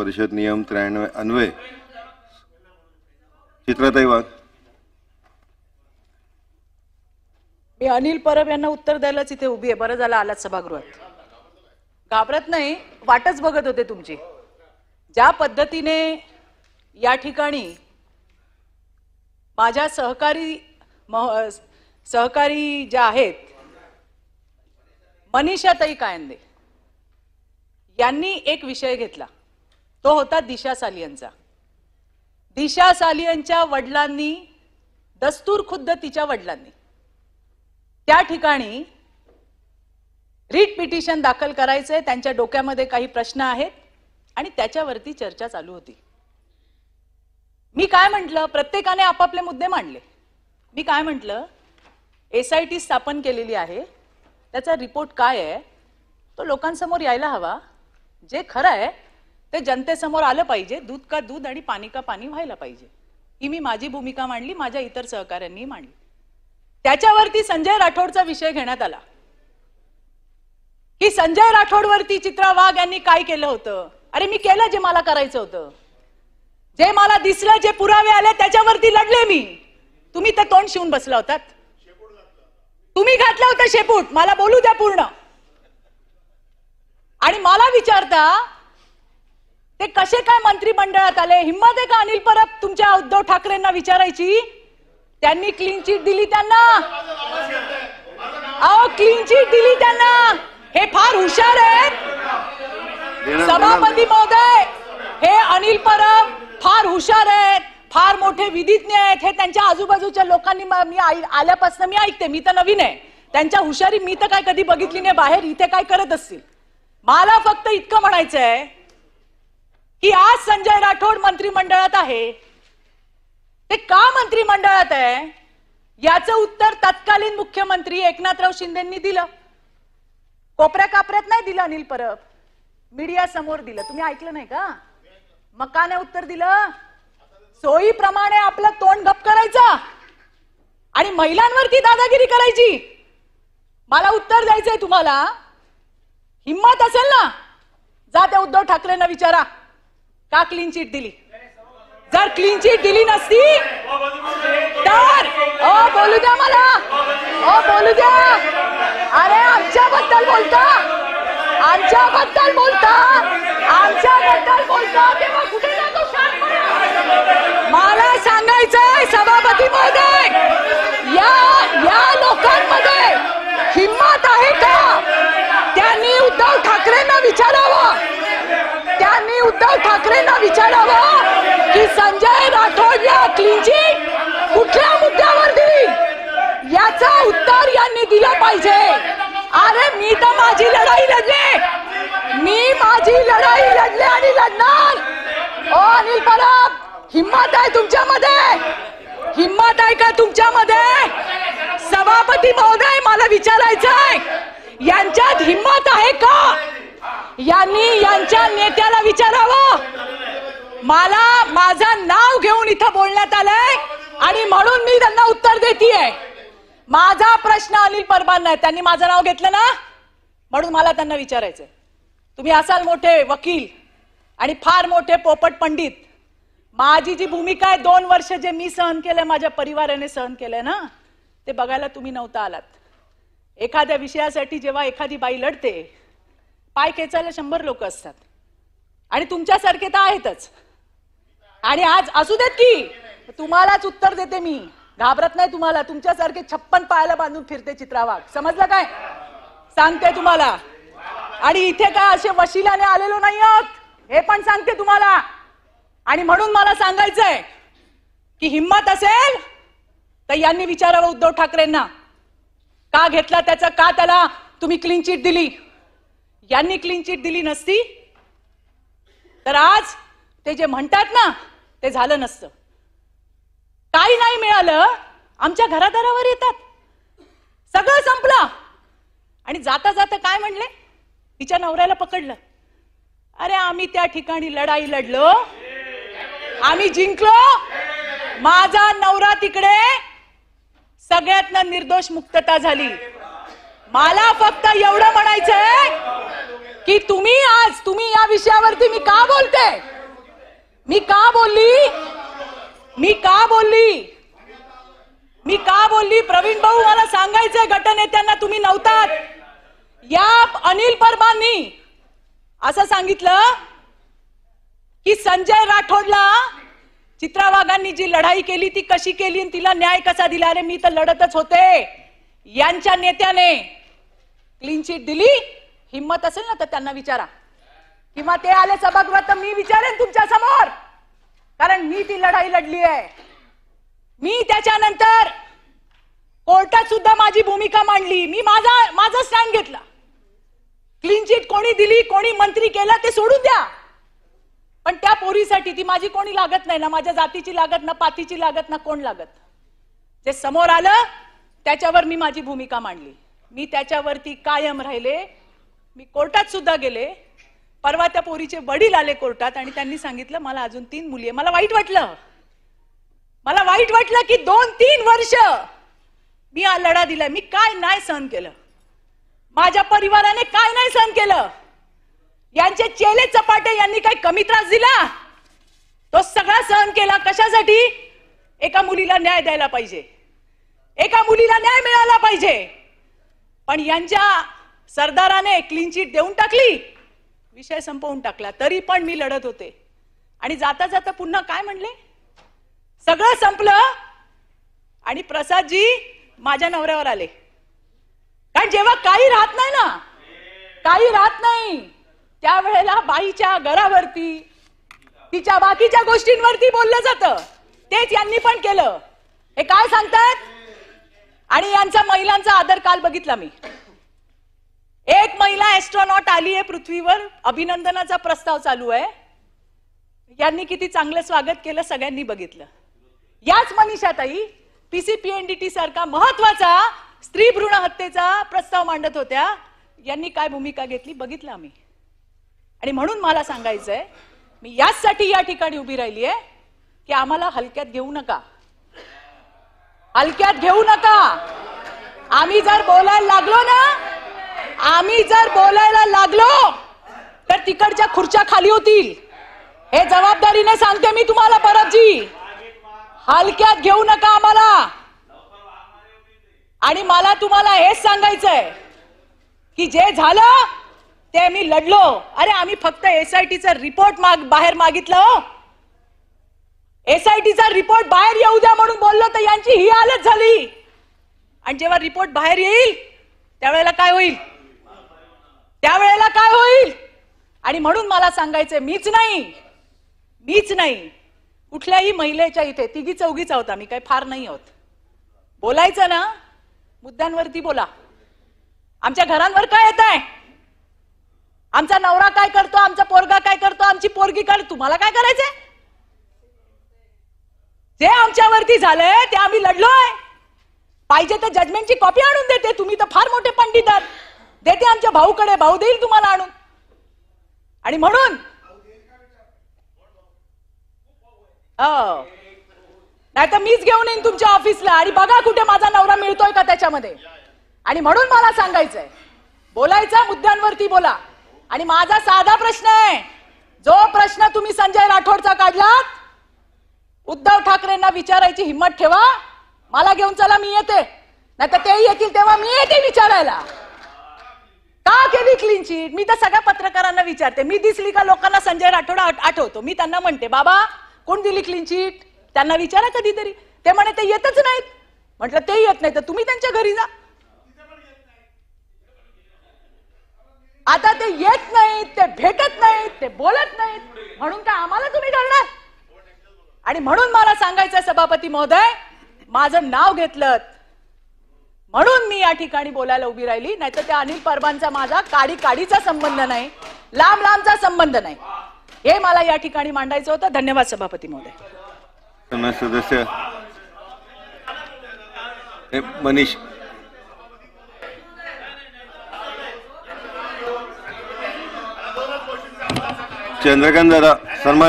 परिषद नियम 93 अन्वये चित्राताई वाघ. मी अनिल परब यांना उत्तर द्यायलाच इथे उभी आहे. बरं झालं आलात सभागृहात. घाबरत नाही, वाटच बघत होते तुमची. ज्या पद्धतीने या ठिकाणी माझ्या सहकारी ज्या आहेत मनीषाताई कायंदे यांनी एक विषय घेतला, तो होता दिशा सालियनचा. दिशा सालियनच्या वडिलांनी, दस्तूर खुद्द तिच्या वडिलांनी त्या ठिकाणी रीट पिटिशन दाखल करायचंय, त्यांच्या डोक्यामध्ये काही प्रश्न आहेत आणि त्याच्यावरती चर्चा चालू होती. मी काय म्हटलं, प्रत्येकाने आपापले मुद्दे मांडले. मी काय म्हटलं, SIT स्थापन केलेली आहे, त्याचा रिपोर्ट काय आहे तो लोकांसमोर यायला हवा. जे खरं आहे ते जनतेसमोर आलं पाहिजे. दूध का दूध आणि पाणी का पाणी व्हायला पाहिजे. ही मी माझी भूमिका मांडली, माझ्या इतर सहकाऱ्यांनी मांडली. त्याच्यावरती संजय राठोडचा विषय घेण्यात आला की संजय राठोडवरती चित्रा वाघ यांनी काय केलं होतं. अरे मी केलं जे मला करायचं होतं, जे मला दिसलं, जे पुरावे आले त्याच्यावरती लढले मी. तुम्ही तर तोंड शिवून बसला होतात. तुम्ही घातलं होतं शेपूट. मला बोलू द्या पूर्ण. आणि मला विचारता ते कसे काय मंत्रिमंडळात आले. हिम्मत आहे का अनिल परब तुमच्या उद्धव ठाकरेंना विचारायची? त्यांनी क्लीन चिट दिली त्यांना. अहो क्लीन चिट दिली त्यांना. हे फार हुशार आहेत सभापती महोदय. हे अनिल परब फार हुशार आहेत, फार मोठे विधिज्ञ आहेत. हे त्यांच्या आजूबाजूच्या लोकांनी, मी आल्यापासून मी ऐकते, मी तर नवीन आहे, त्यांच्या हुशारी मी तर काय कधी बघितली नाही बाहेर. इथे काय करत असतील. मला फक्त इतकं म्हणायचंय की आज संजय राठोड मंत्रिमंडळात आहे. ते का मंत्रिमंडळात आहे याचं उत्तर तत्कालीन मुख्यमंत्री एकनाथराव शिंदेंनी दिलं. कोपऱ्या कापऱ्यात नाही दिलं अनिल परब, मीडिया समोर दिलं. तुम्ही ऐकलं नाही का? मग का नाही उत्तर दिलं? सोयीप्रमाणे आपलं तोंड गप करायचं आणि महिलांवरती दादागिरी करायची. मला उत्तर द्यायचंय तुम्हाला. हिम्मत असेल ना, जा त्या उद्धव ठाकरेंना विचारा का क्लीन चिट दिली. जर क्लीन चिट दिली नसती तर बोलू द्या मला, बोलू द्या. अरे आमच्याबद्दल बोलता, आमच्याबद्दल बोलता, आमच्याबद्दल बोलता तेव्हा कुठे जातो शांतपणा? मला सांगायचंय सभापती महोदय, या लोकांमध्ये हिम्मत आहे का? त्यांनी उद्धव ठाकरेंना विचारावं. त्यांनी उद्धव ठाकरेंना विचारावं की संजय राठोडला क्लीन चिट कुठल्या मुद्द्यावर दिली याचं उत्तर यांनी दिलं पाहिजे. अरे मी तर माझी लढाई लढले, मी माझी लढाई लढले आणि लढणार. ओ अनिल परब, हिम्मत आहे तुमच्यामध्ये? हिम्मत आहे का तुमच्यामध्ये? सभापती महोदय मला विचारायचंय, यांच्यात हिम्मत आहे का? यांनी यांच्या नेत्याला विचारावं. मला माझं नाव घेऊन इथं बोलण्यात आलंय आणि म्हणून मी त्यांना उत्तर देतेय. माझा प्रश्न अनिल परबांना आहे. त्यांनी माझं नाव घेतलं ना, म्हणून मला त्यांना विचारायचंय. तुम्ही असाल मोठे वकील आणि फार मोठे पोपट पंडित. माझी जी भूमिका आहे, 2 वर्ष जे मी सहन केलंय, माझ्या परिवाराने सहन केलंय ना, ते बघायला तुम्ही नव्हता आलात. एखाद्या विषयासाठी जेव्हा एखादी बाई लढते, पाय खेचायला 100 लोक असतात आणि तुमच्यासारखे तर आहेतच. आणि आज असू देत की तुम्हालाच उत्तर देते मी. घाबरत नाही तुम्हाला. तुमच्यासारखे 56 पायाला बांधून फिरते चित्रा वाघ. समजलं काय? सांगते तुम्हाला. आणि इथे काय असे वशिलाने आलेलो नाही आहोत हे पण सांगते तुम्हाला. आणि म्हणून मला सांगायचंय की हिम्मत असेल तर यांनी विचारावं उद्धव ठाकरेंना का घेतला त्याचा, का त्याला तुम्ही क्लीन चिट दिली. यांनी क्लीन चिट दिली नसती तर आज ते जे म्हणतात ना ते झालं नसतं. काही नाही मिळालं, आमच्या घरादारावर येतात, सगळं संपलं. आणि जाता जाता काय म्हणले, तिच्या नवऱ्याला पकडलं. अरे आम्ही त्या ठिकाणी लढाई लढलो, आम्ही जिंकलो. माझा नवरा तिकडे, सगळ्यातनं निर्दोष मुक्तता झाली. मला फक्त एवढं म्हणायचंय की तुम्ही या विषयावरती मी का बोलते मी का बोलली प्रवीण भाऊ, मला सांगायचंय गटनेत्यांना, तुम्ही नव्हतात. या अनिल परबांनी असं सांगितलं की संजय राठोडला चित्रा वाघांनी जी लढाई केली ती कशी केली आणि तिला न्याय कसा दिला. अरे मी तर लढतच होते. यांच्या नेत्याने क्लीन चिट दिली. हिम्मत असेल ना तर त्यांना विचारा, किंवा ते आले सभागृहात तर मी विचारेन तुमच्या समोर, कारण मी ती लढाई लढली आहे. मी त्याच्यानंतर कोर्टात सुद्धा माझी भूमिका मांडली. मी माझा स्टँड घेतला. क्लीन चिट कोणी दिली, कोणी मंत्री केलं ते सोडून द्या, पण त्या पोरीसाठी ती माझी कोणी लागत नाही ना, माझ्या जातीची लागत ना, पातीची लागत ना, कोण लागत. जे समोर आलं त्याच्यावर मी माझी भूमिका मांडली. मी त्याच्यावरती कायम राहिले. मी कोर्टात सुद्धा गेले. परवा त्या पोरीचे वडील आले कोर्टात आणि त्यांनी सांगितलं मला अजून 3 मुली आहे. मला वाईट वाटलं की 2-3 वर्ष मी हा लढा दिलाय. मी काय नाही सहन केलं, माझ्या परिवाराने काय नाही सहन केलं. यांचे चेले चपाटे यांनी काय कमी त्रास दिला? तो सगळा सहन केला. कशासाठी? एका मुलीला न्याय द्यायला पाहिजे, एका मुलीला न्याय मिळाला पाहिजे. पण यांच्या सरदाराने क्लीन चिट देऊन टाकली, विषय संपवून टाकला. तरी पण मी लढत होते. आणि जाता जाता पुन्हा काय म्हणले? सगळं संपलं आणि प्रसादजी माझ्या नवऱ्यावर आले. कारण जेव्हा काही राहत नाही ना, काही राहत नाही, त्यावेळेला बाईच्या घरावरती, तिच्या बाकीच्या गोष्टींवरती बोललं जातं. तेच यांनी पण केलं. हे काय सांगतात? आणि यांचा महिलांचा आदर काल बघितला मी. एक महिला एस्ट्रॉनॉट आली आहे पृथ्वीवर, अभिनंदनाचा प्रस्ताव चालू आहे. यांनी किती चांगलं स्वागत केलं सगळ्यांनी बघितलं. याच मनीषाताई पीसीपीएनडीटी सारखा महत्वाचा स्त्री भ्रूण हत्येचा प्रस्ताव मांडत होत्या. यांनी काय भूमिका घेतली बघितलं आम्ही. आणि म्हणून मला सांगायचंय, मी याचसाठी या ठिकाणी उभी राहिली आहे की आम्हाला हलक्यात घेऊ नका, हलक्यात घेऊ नका. आम्ही जर बोलायला लागलो तर तिकडच्या खुर्च्या खाली होतील. हे जबाबदारीने सांगते मी तुम्हाला परबजी, हलक्यात घेऊ नका आम्हाला. आणि मला तुम्हाला हेच सांगायचंय की जे झालं ते मी लढलो. अरे आम्ही फक्त एसआयटीचा रिपोर्ट बाहेर मागितलं. एसआयटीचा रिपोर्ट बाहेर येऊ द्या म्हणून बोललो तर यांची ही हालत झाली. आणि जेव्हा रिपोर्ट बाहेर येईल त्यावेळेला काय होईल? आणि म्हणून मला सांगायचंय, मीच नाही, कुठल्याही महिलेच्या इथे 3-4 आहोत आम्ही, काही फार नाही आहोत. बोलायचं ना, मुद्द्यांवरती बोला. आमच्या घरांवर काय येत आहे? आमचा नवरा काय करतो, आमचा पोरगा काय करतो, आमची पोरगी काय, तुम्हाला काय करायचंय? जे आमच्यावरती झालंय ते आम्ही लढलोय. पाहिजे तर जजमेंटची कॉपी आणून देते. तुम्ही तर फार मोठे पंडित आहात. देते आमच्या भाऊकडे, भाऊ देईल तुम्हाला आणून. आणि म्हणून नाही तर मीच घेऊन येईन तुमच्या ऑफिसला आणि बघा कुठे माझा नवरा मिळतोय का त्याच्यामध्ये. आणि म्हणून मला सांगायचंय, बोलायचा मुद्द्यांवरती बोला. आणि माझा साधा प्रश्न आहे, जो प्रश्न तुम्ही संजय राठोडचा काढलात, उद्धव ठाकरेंना विचारायची हिम्मत ठेवा. मला घेऊन चला, मी येते. नाही तर ते येतील तेव्हा मी येते विचारायला. का केली क्लीन चिट? मी तर सगळ्या पत्रकारांना विचारते. मी दिसली का लोकांना संजय राठोड आठवतो. मी त्यांना म्हणते, बाबा कोण दिली क्लीन चिट? त्यांना विचारा कधीतरी. ते म्हणे ते येतच नाहीत. म्हटलं ते येत नाही तर तुम्ही त्यांच्या घरी जा. आता ते येत नाहीत, ते भेटत नाहीत, ते बोलत नाहीत, म्हणून काय आम्हाला तुम्ही घालणार? आणि म्हणून मला सांगायचं सभापती महोदय, माझं नाव घेतलं म्हणून मी या ठिकाणी बोलायला उभी राहिली. नाहीतर त्या अनिल परबांचा माझा काडीचा संबंध नाही, लांबचा संबंध नाही. हे मला या ठिकाणी मांडायचं होतं. धन्यवाद सभापती महोदय. सदस्य मनीष चंद्रकांत दादा सन्मान